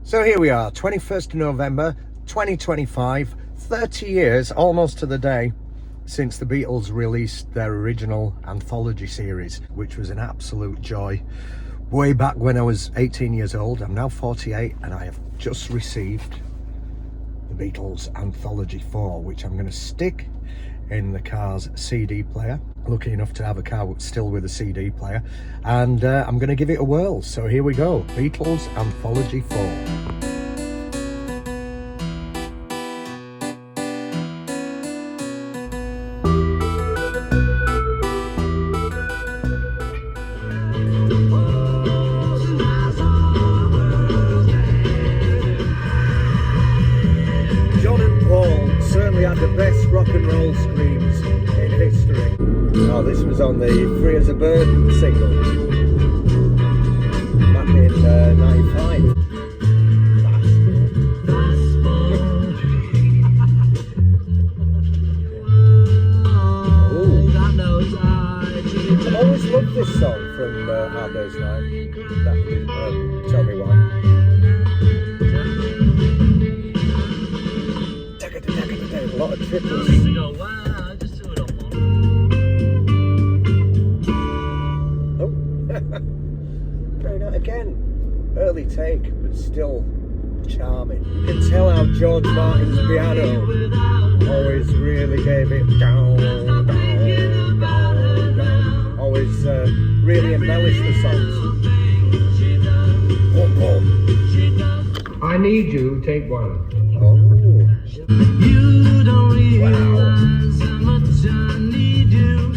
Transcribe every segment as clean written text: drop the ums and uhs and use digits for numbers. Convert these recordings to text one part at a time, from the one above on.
So here we are, 21st of November 2025, 30 years almost to the day since the Beatles released their original Anthology series, which was an absolute joy. Way back when I was 18 years old, I'm now 48, and I have just received the Beatles Anthology 4, which I'm going to stick in the car's CD player. Lucky enough to have a car still with a CD player, and I'm going to give it a whirl. So here we go, Beatles Anthology 4. Certainly had the best rock and roll screams in history. Oh, this was on the Free as a Bird single back in 95. I've always loved this song from Hard Day's Night. Tell me why. A lot of triples. Oh, trying that again. Early take, but still charming. You can tell how George Martin's piano always really gave it down, down, down, down. Always really embellished the songs. Boom, boom. I Need You, take one. You don't realize how much I need you.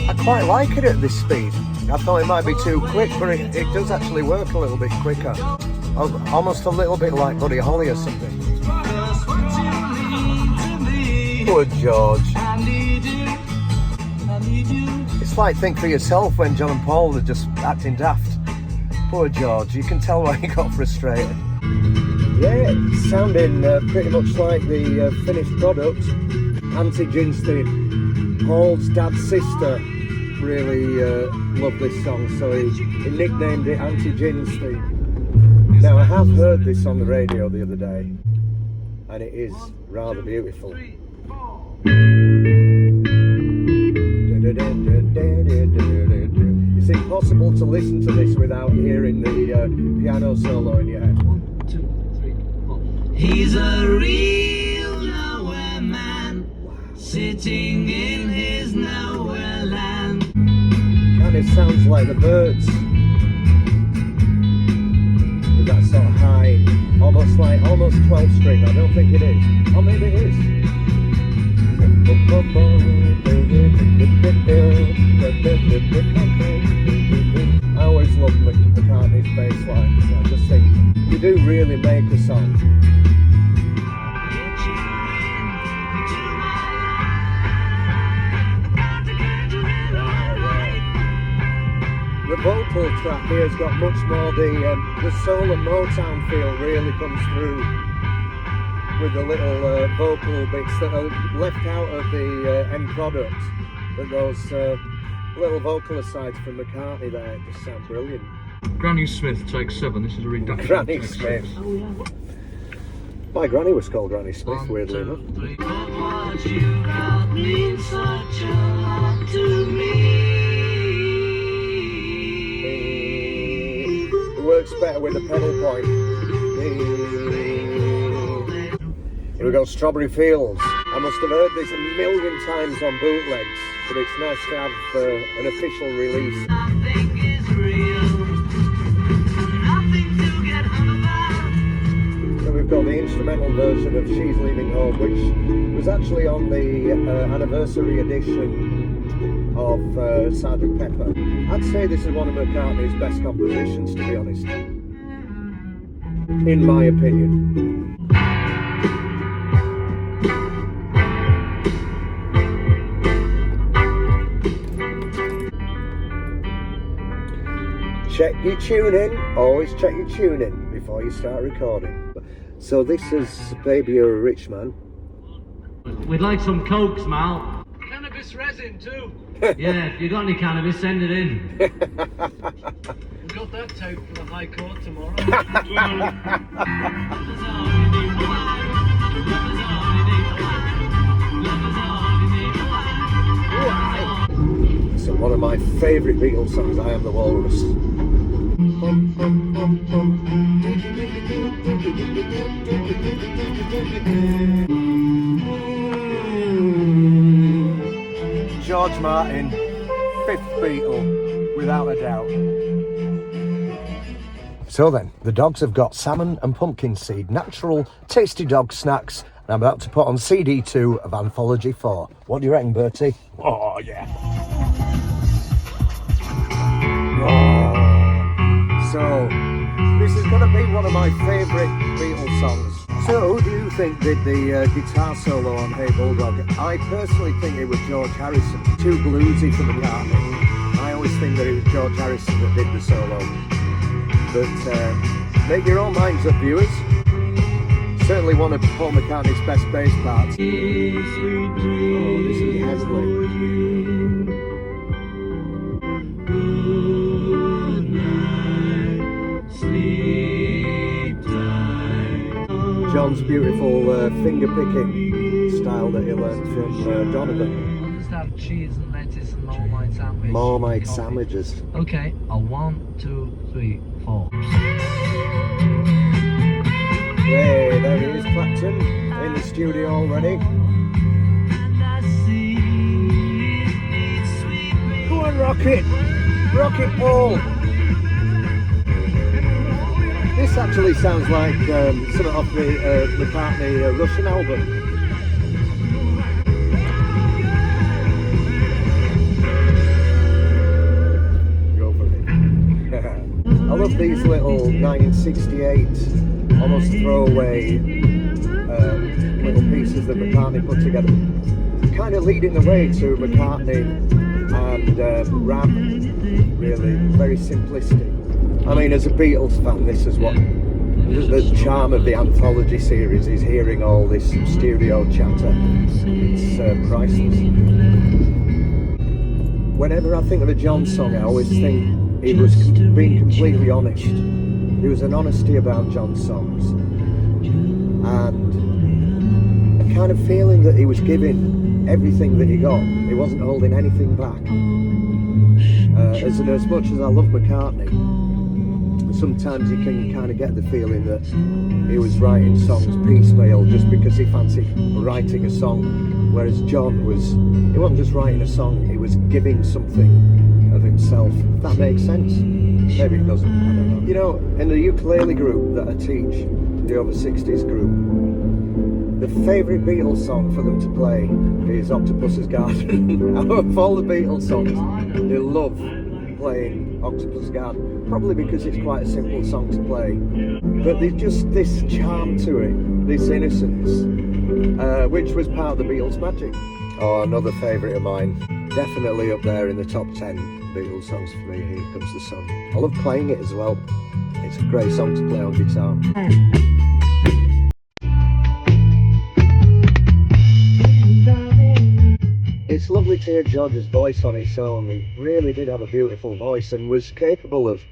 I quite like it at this speed. I thought it might be too quick, but it does actually work a little bit quicker. Almost a little bit like Buddy Holly or something. Poor George. It's like Think For Yourself when John and Paul are just acting daft. Poor George, you can tell why he got frustrated. Yeah, it's sounding pretty much like the finished product. Auntie Ginstein, Paul's dad's sister, really loved this song, so he nicknamed it Auntie Ginstein. Now, I have heard this on the radio the other day, and it is rather beautiful. It's impossible to listen to this without hearing the piano solo in your head. 1, 2, 3, 4. He's a real nowhere man, sitting in his nowhere land. Kind of sounds like the Birds, with that sort of high, almost 12 string. I don't think it is. Or maybe it is. I always love McCartney's bass lines. I just think you do really make a song. The vocal track here has got much more the soul and Motown feel really comes through, with the little vocal bits that are left out of the end product, but those little vocal asides from McCartney there just sound brilliant. Granny Smith, take 7. This is a reduction. Granny Smith. Oh yeah. My granny was called Granny Smith, weirdly enough. What you got means such a lot to me. It works better with the pedal point. Here we go, Strawberry Fields. I must have heard this a million times on bootlegs, but it's nice to have an official release. Nothing is real, nothing to get hung about. So we've got the instrumental version of She's Leaving Home, which was actually on the anniversary edition of Sgt. Pepper. I'd say this is one of McCartney's best compositions, to be honest, in my opinion. Check your tuning, always check your tuning before you start recording. So this is Baby You're a Rich Man. We'd like some cokes, Mal. Cannabis resin too. Yeah, if you got any cannabis, send it in. We've out for the High Court tomorrow. So one of my favourite Beatles songs, I Am the Walrus. George Martin, fifth Beatle, without a doubt. So then, the dogs have got salmon and pumpkin seed, natural, tasty dog snacks, and I'm about to put on CD 2 of Anthology 4. What do you reckon, Bertie? Oh, yeah. Oh. So, this is going to be one of my favourite Beatles songs. So, who do you think did the guitar solo on Hey Bulldog? I personally think it was George Harrison. Too bluesy for McCartney. I always think that it was George Harrison that did the solo. But make your own minds up, viewers. Certainly one of Paul McCartney's best bass parts. Oh, this is Hesley. John's beautiful finger picking style that he learned from Donovan. I'll just have cheese and lettuce and Marmite sandwich. Marmite sandwiches. Okay, a 1, 2, 3, 4. Hey, there he is, Clapton, in the studio already. Go on, Rocket! Rocket Paul! This actually sounds like something off the McCartney Russian album. Go for it. I love these little 1968 almost throwaway little pieces that McCartney put together. Kind of leading the way to McCartney and Ram, really, very simplistic. I mean, as a Beatles fan, this is what the charm of the Anthology series is, hearing all this studio chatter. It's priceless. Whenever I think of a John song, I always think he was being completely honest. There was an honesty about John's songs, and a kind of feeling that he was giving everything that he got. He wasn't holding anything back. As much as I love McCartney, sometimes you can kind of get the feeling that he was writing songs piecemeal just because he fancied writing a song, whereas John he wasn't just writing a song, he was giving something of himself. If that makes sense? Maybe it doesn't, I don't know. You know, in the ukulele group that I teach, the over 60s group, the favourite Beatles song for them to play is Octopus's Garden. Out of all the Beatles songs, they love playing Octopus's Garden, probably because it's quite a simple song to play, but there's just this charm to it, this innocence, which was part of the Beatles' magic. Oh, another favourite of mine, definitely up there in the top 10 Beatles songs for me, Here Comes the Sun. I love playing it as well. It's a great song to play on guitar. It's lovely to hear George's voice on his own. He really did have a beautiful voice and was capable of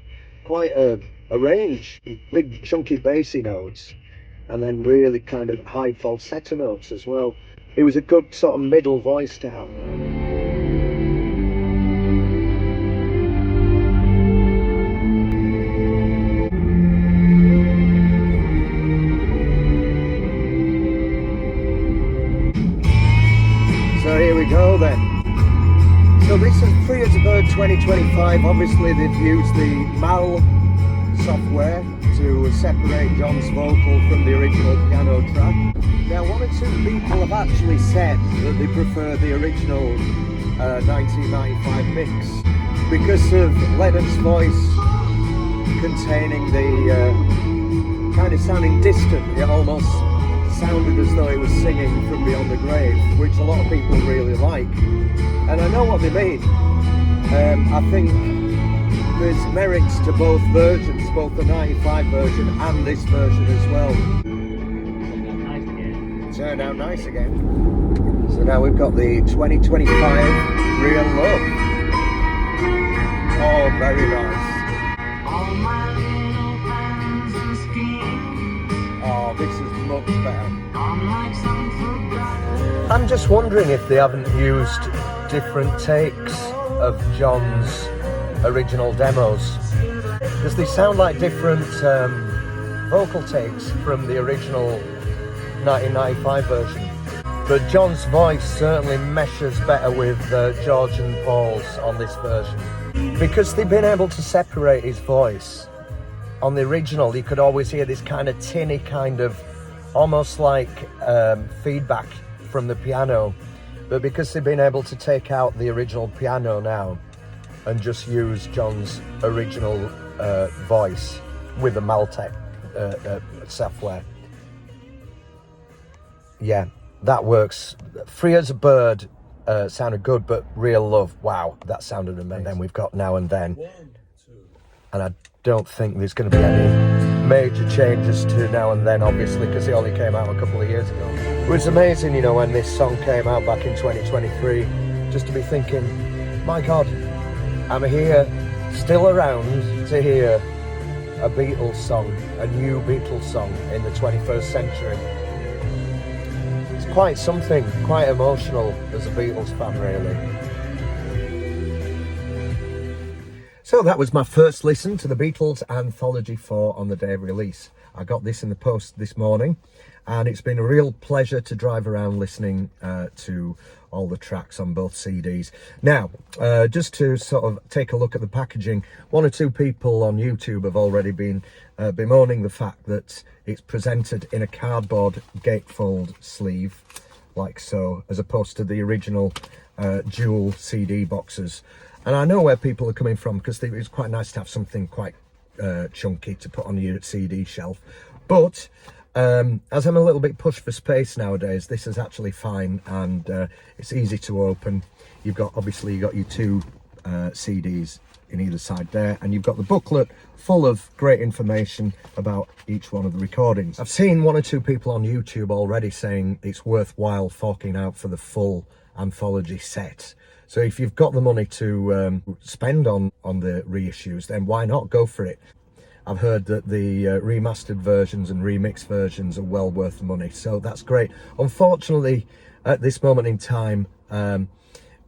quite a range, big chunky bassy notes, and then really kind of high falsetto notes as well. It was a good sort of middle voice to have. So here we go then. So this is Free as a Bird 2025. Obviously they've used the MAL software to separate John's vocal from the original piano track. Now, one or two people have actually said that they prefer the original 1995 mix because of Lennon's voice containing the kind of sounding distant. It almost sounded as though he was singing from beyond the grave, which a lot of people really like. And I know what they mean. I think there's merits to both versions, both the 95 version and this version as well. Turned out nice again. So now we've got the 2025 Real Love. Oh, very nice. All my looks better. Unlike some forgotten. I'm just wondering if they haven't used different takes of John's original demos, because they sound like different vocal takes from the original 1995 version. But John's voice certainly meshes better with George and Paul's on this version, because they've been able to separate his voice. On the original, you could always hear this kind of tinny, kind of almost like feedback from the piano. But because they've been able to take out the original piano now and just use John's original voice with the Maltec software, yeah, that works. Free as a Bird sounded good, but Real Love, wow, that sounded amazing. And then we've got Now and Then, and I don't think there's going to be any major changes to Now and Then, obviously, because it only came out a couple of years ago. It was amazing, you know, when this song came out back in 2023, just to be thinking, my God, I'm here, still around to hear a Beatles song, a new Beatles song in the 21st century. It's quite something, quite emotional as a Beatles fan, really. So that was my first listen to the Beatles Anthology 4 on the day of release. I got this in the post this morning, and it's been a real pleasure to drive around listening to all the tracks on both CDs. Now, just to sort of take a look at the packaging, one or two people on YouTube have already been bemoaning the fact that it's presented in a cardboard gatefold sleeve, like so, as opposed to the original dual CD boxes. And I know where people are coming from, because it's quite nice to have something quite chunky to put on your CD shelf. But as I'm a little bit pushed for space nowadays, this is actually fine, and it's easy to open. You've got, obviously, you've got your two CDs in either side there, and you've got the booklet full of great information about each one of the recordings. I've seen one or two people on YouTube already saying it's worthwhile forking out for the full anthology set. So if you've got the money to spend on the reissues, then why not go for it? I've heard that the remastered versions and remixed versions are well worth the money, so that's great. Unfortunately, at this moment in time,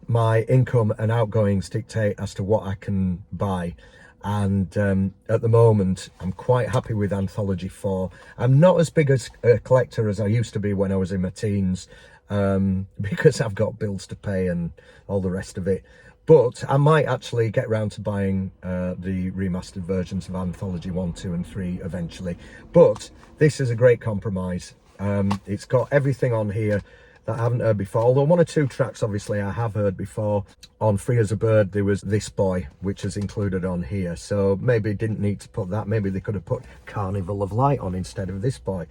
my income and outgoings dictate as to what I can buy. And at the moment, I'm quite happy with Anthology 4. I'm not as big a collector as I used to be when I was in my teens, because I've got bills to pay and all the rest of it. But I might actually get round to buying the remastered versions of Anthology 1, 2 and 3 eventually. But this is a great compromise. It's got everything on here that I haven't heard before, although one or two tracks obviously I have heard before. On Free as a Bird there was This Boy, which is included on here, so maybe didn't need to put that. Maybe they could have put Carnival of Light on instead of This Boy.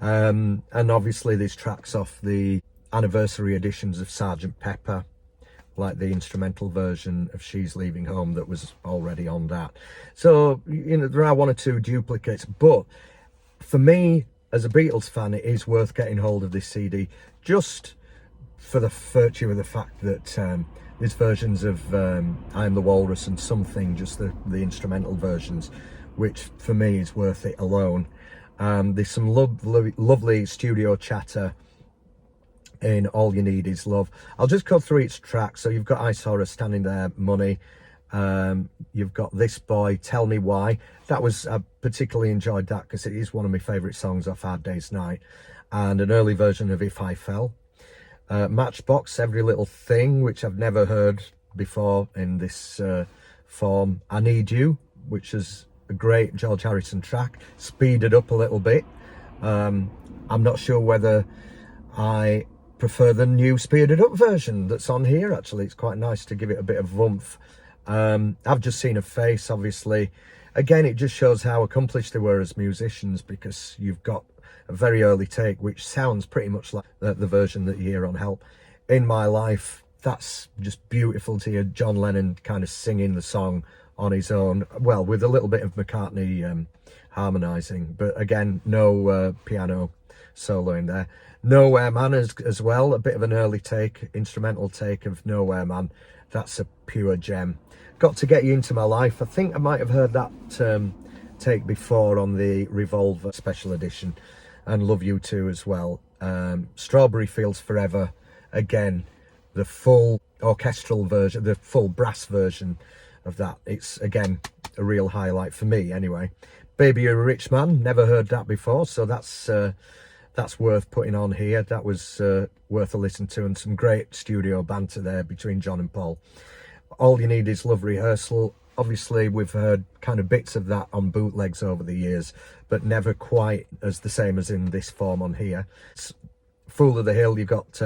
And obviously there's tracks off the anniversary editions of Sgt. Pepper, like the instrumental version of She's Leaving Home that was already on that. So, you know, there are one or two duplicates, but for me as a Beatles fan, it is worth getting hold of this CD, just for the virtue of the fact that there's versions of I Am the Walrus and Something, just the instrumental versions, which for me is worth it alone. There's some lovely studio chatter in All You Need Is Love. I'll just go through each track. So you've got I Saw Her Standing There, Money. You've got This Boy, Tell Me Why. I particularly enjoyed that because it is one of my favourite songs off Hard Day's Night. And an early version of If I Fell. Matchbox, Every Little Thing, which I've never heard before in this form. I Need You, which is a great George Harrison track, speeded up a little bit. I'm not sure whether I prefer the new speeded up version that's on here. Actually, it's quite nice to give it a bit of oomph. I've just seen a face, obviously. Again, it just shows how accomplished they were as musicians, because you've got a very early take which sounds pretty much like the version that you hear on Help. In My Life, that's just beautiful to hear John Lennon kind of singing the song on his own, well, with a little bit of McCartney harmonising, but again, no piano solo in there. Nowhere Man as well, a bit of an early take, instrumental take of Nowhere Man. That's a pure gem. Got to Get You Into My Life. I think I might have heard that take before on the Revolver special edition. and Love You Too as well. Strawberry Fields Forever, again, the full orchestral version, the full brass version of that. It's, again, a real highlight for me anyway. Baby You're a Rich Man, never heard that before, so that's worth putting on here. That was worth a listen to, and some great studio banter there between John and Paul. All You Need Is Love Rehearsal. Obviously, we've heard kind of bits of that on bootlegs over the years, but never quite as the same as in this form on here. Fool of the Hill, you've got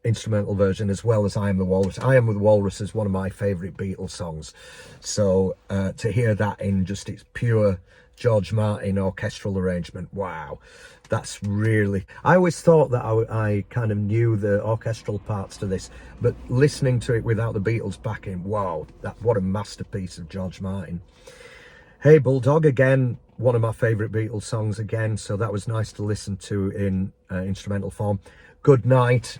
instrumental version, as well as I Am the Walrus. I Am the Walrus is one of my favourite Beatles songs. So to hear that in just its pure George Martin orchestral arrangement, wow. That's really... I always thought that I kind of knew the orchestral parts to this, but listening to it without the Beatles backing, wow, what a masterpiece of George Martin. Hey Bulldog, again, one of my favourite Beatles songs again, so that was nice to listen to in instrumental form. Good Night,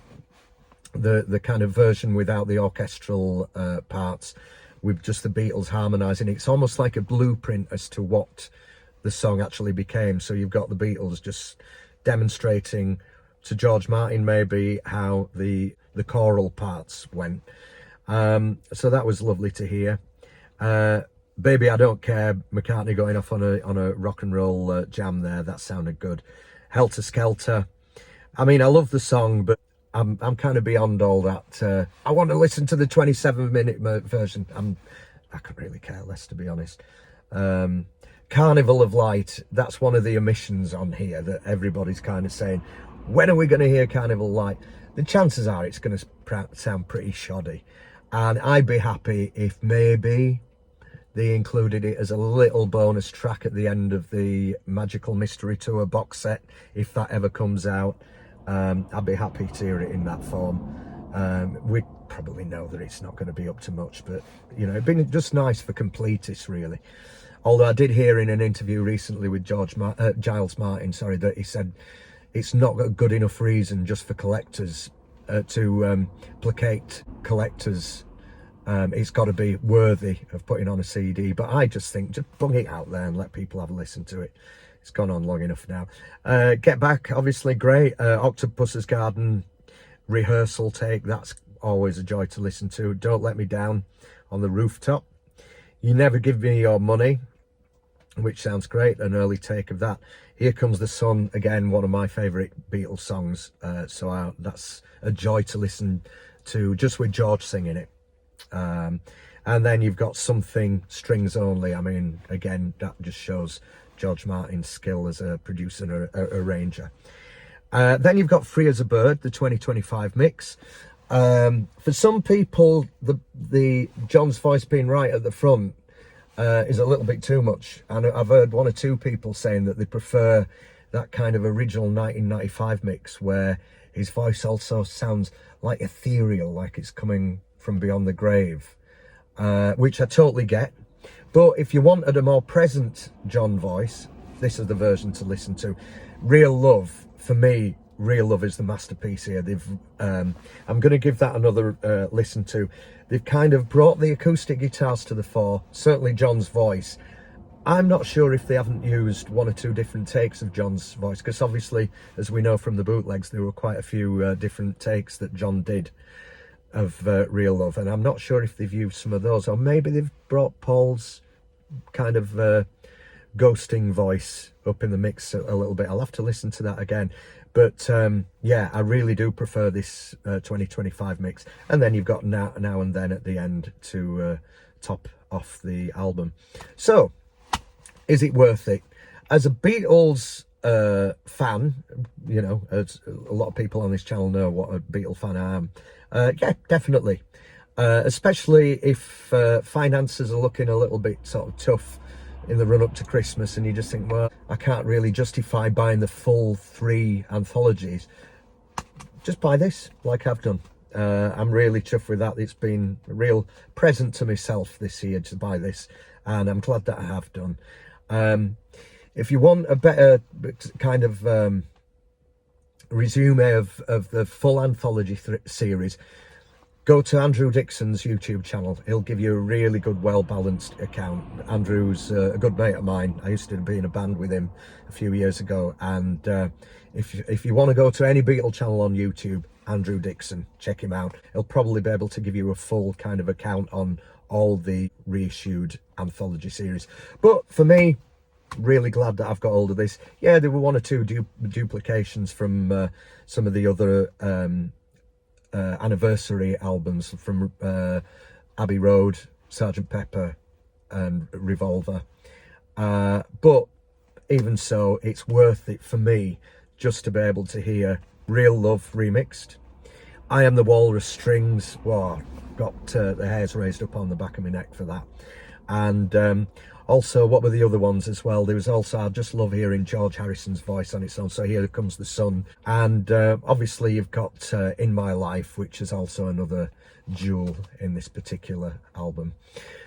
the kind of version without the orchestral parts, with just the Beatles harmonising. It's almost like a blueprint as to what the song actually became. So you've got the Beatles just demonstrating to George Martin maybe how the choral parts went. So that was lovely to hear. Baby I Don't Care, McCartney going off on a rock and roll jam there. That sounded good. Helter Skelter. I mean, I love the song, but I'm kind of beyond all that. I want to listen to the 27-minute version. I could really care less, to be honest. Carnival of Light, that's one of the omissions on here that everybody's kind of saying, when are we going to hear Carnival of Light? The chances are it's going to sound pretty shoddy, and I'd be happy if maybe they included it as a little bonus track at the end of the Magical Mystery Tour box set, if that ever comes out. I'd be happy to hear it in that form. We probably know that it's not going to be up to much, but you know, it'd been just nice for completists, really. Although I did hear in an interview recently with Giles Martin, that he said it's not a good enough reason just for collectors to placate collectors. It's got to be worthy of putting on a CD. But I just think, just bung it out there and let people have a listen to it. It's gone on long enough now. Get Back, obviously great. Octopus's Garden rehearsal take, that's always a joy to listen to. Don't Let Me Down on the Rooftop. You Never Give Me Your Money, which sounds great, an early take of that. Here Comes the Sun, again, one of my favourite Beatles songs. That's a joy to listen to, just with George singing it. And then you've got Something, strings only. I mean, again, that just shows George Martin's skill as a producer and arranger. Then you've got Free as a Bird, the 2025 mix. For some people, the John's voice being right at the front is a little bit too much, and I've heard one or two people saying that they prefer that kind of original 1995 mix where his voice also sounds like ethereal, like it's coming from beyond the grave, which I totally get. But if you wanted a more present John voice, this is the version to listen to. Real Love, for me, Real Love is the masterpiece here. I'm going to give that another listen to. They've kind of brought the acoustic guitars to the fore, certainly John's voice. I'm not sure if they haven't used one or two different takes of John's voice, because obviously, as we know from the bootlegs, there were quite a few different takes that John did of Real Love, and I'm not sure if they've used some of those, or maybe they've brought Paul's kind of ghosting voice up in the mix a little bit. I'll have to listen to that again. But yeah, I really do prefer this 2025 mix. And then you've got Now and Then at the end to top off the album. So, is it worth it? As a Beatles fan, you know, as a lot of people on this channel know what a Beatle fan I am. Yeah, definitely. Especially if finances are looking a little bit sort of tough in the run-up to Christmas, and you just think, well, I can't really justify buying the full 3 anthologies. Just buy this, like I've done. I'm really chuffed with that. It's been a real present to myself this year to buy this, and I'm glad that I have done. If you want a better kind of resume of the full anthology series, go to Andrew Dixon's YouTube channel. He'll give you a really good, well-balanced account. Andrew's a good mate of mine. I used to be in a band with him a few years ago, and if you want to go to any Beatle channel on YouTube, Andrew Dixon, check him out. He'll probably be able to give you a full kind of account on all the reissued anthology series. But for me, really glad that I've got hold of this. Yeah, there were one or two duplications from some of the other anniversary albums from Abbey Road, Sgt. Pepper and Revolver, but even so, it's worth it for me just to be able to hear Real Love remixed, I Am the Walrus strings. Wow, got the hairs raised up on the back of my neck for that. And also, what were the other ones as well? There was also, I just love hearing George Harrison's voice on its own. So Here Comes the Sun. And obviously you've got In My Life, which is also another jewel in this particular album.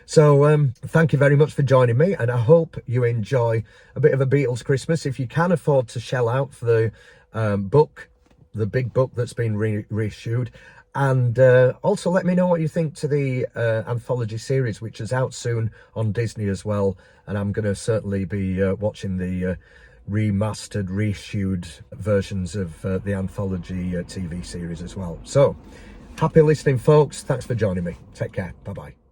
So thank you very much for joining me, and I hope you enjoy a bit of a Beatles Christmas. If you can afford to shell out for the book, the big book that's been reissued. And also let me know what you think to the anthology series, which is out soon on Disney as well. And I'm going to certainly be watching the remastered, reissued versions of the anthology TV series as well. So happy listening, folks. Thanks for joining me. Take care. Bye-bye.